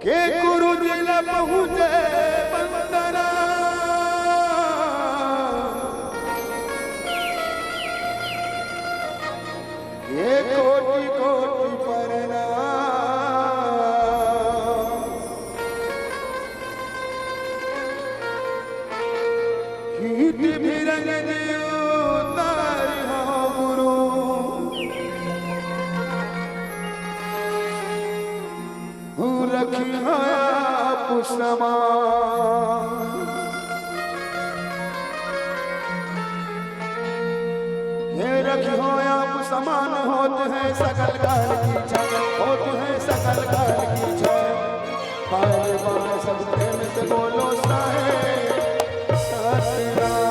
के गुरु जिला पहुँचे बंदना ये कोटि कोटि परना कीर्ति भी रंग दियो तारी हो गुरु रखी आप समान ये रखी हो आप समान होते हैं सकल काल की छाया होते हैं सकल काल की छाया बार बार सब प्रेम से बोलो साहेब सतनाम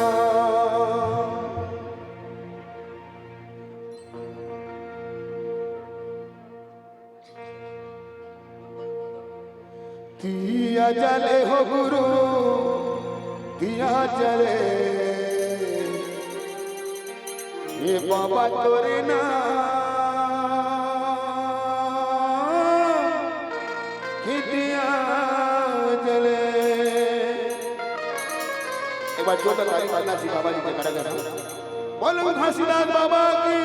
दिया जले हो गुरु दिया जले ये बाबा तोरे नाम कि दिया जले एक बार जोरदार ताली करना सी बाबा जी के करेगा बोलो घासीदास बाबा की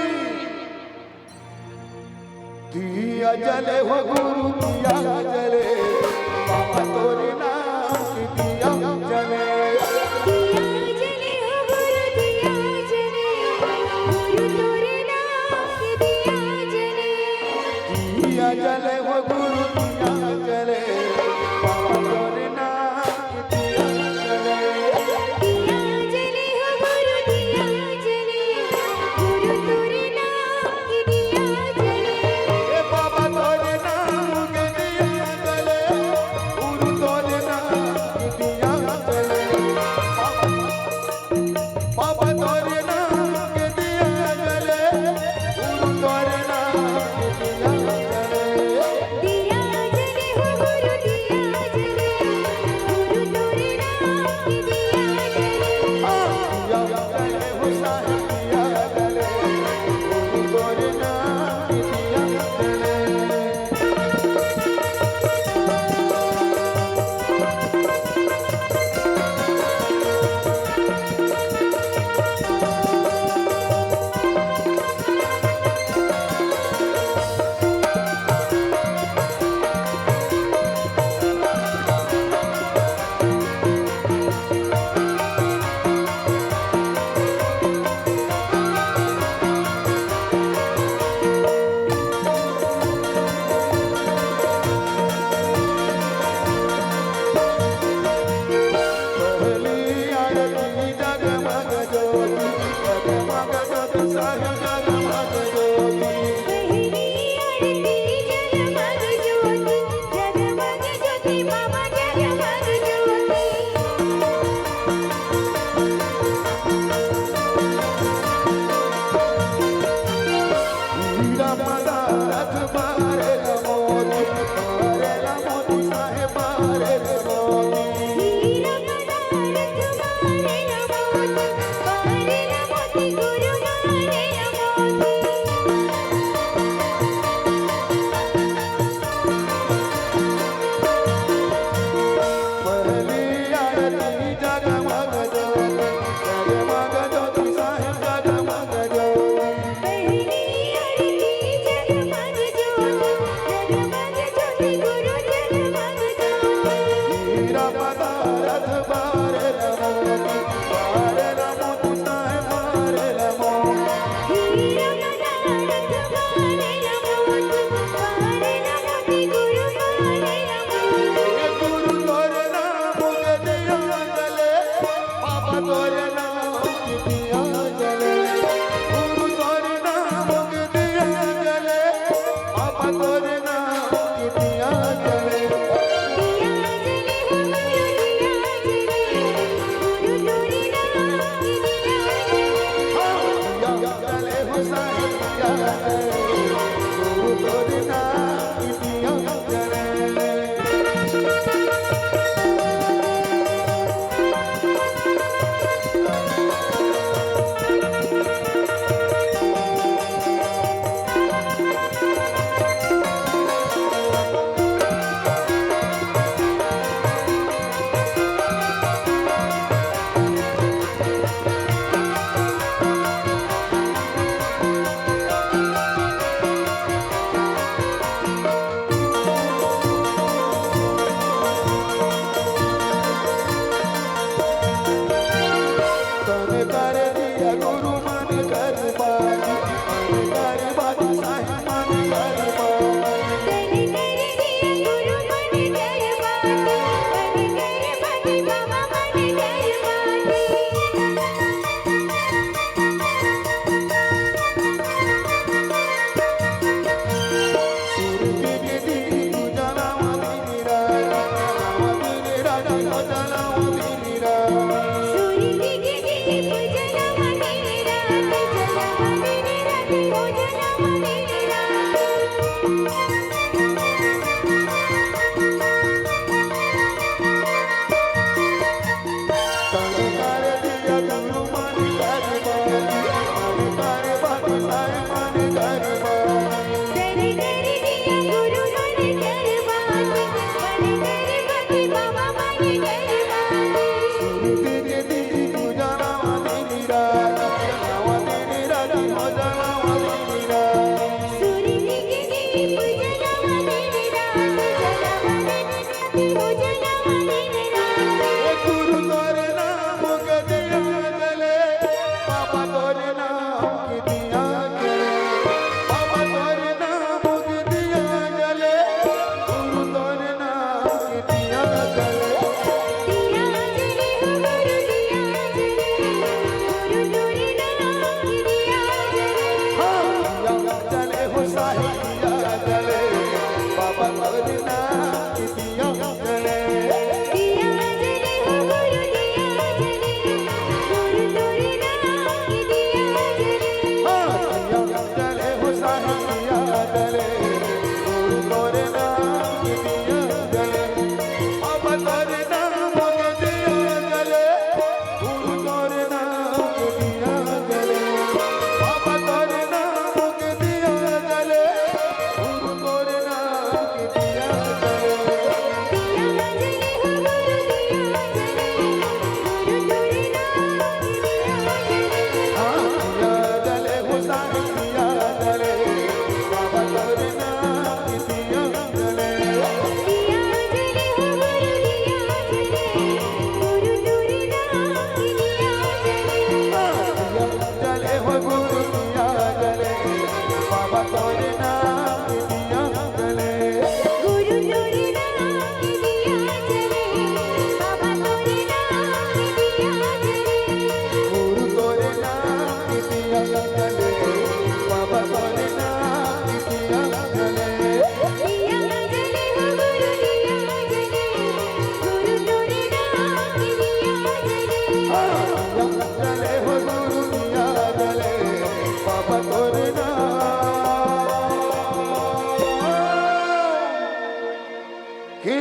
दिया जले हो गुरु दिया जले बाबा तोरे नाम की दिया जले दिया जले हो गुरु दिया जले बाबा तोरे नाम की दिया जले बाबा तोरे नाम के दिया जले गुरु तोरे नाम की दिया जले बाबा तोरे नाम के दिया जले गुरु तोरे नाम की दिया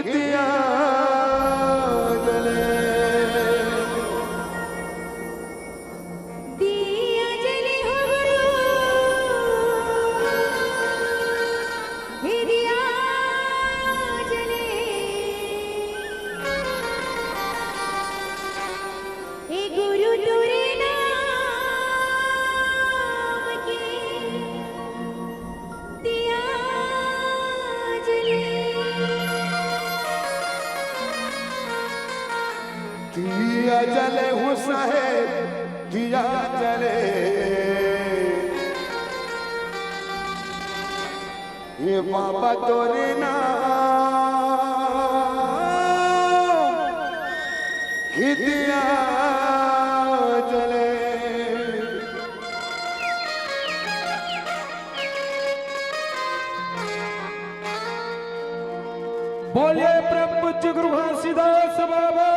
दिया जले दिया जले हो हे दिया जले हे गुरु तोरे नाम के दिया जले दिया जले हो साहेब दिया जले ये बाबा तोरे नाम ही दिया जले बोलिए प्रभु गुरु घासीदास बाबा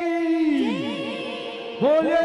की बोलिए।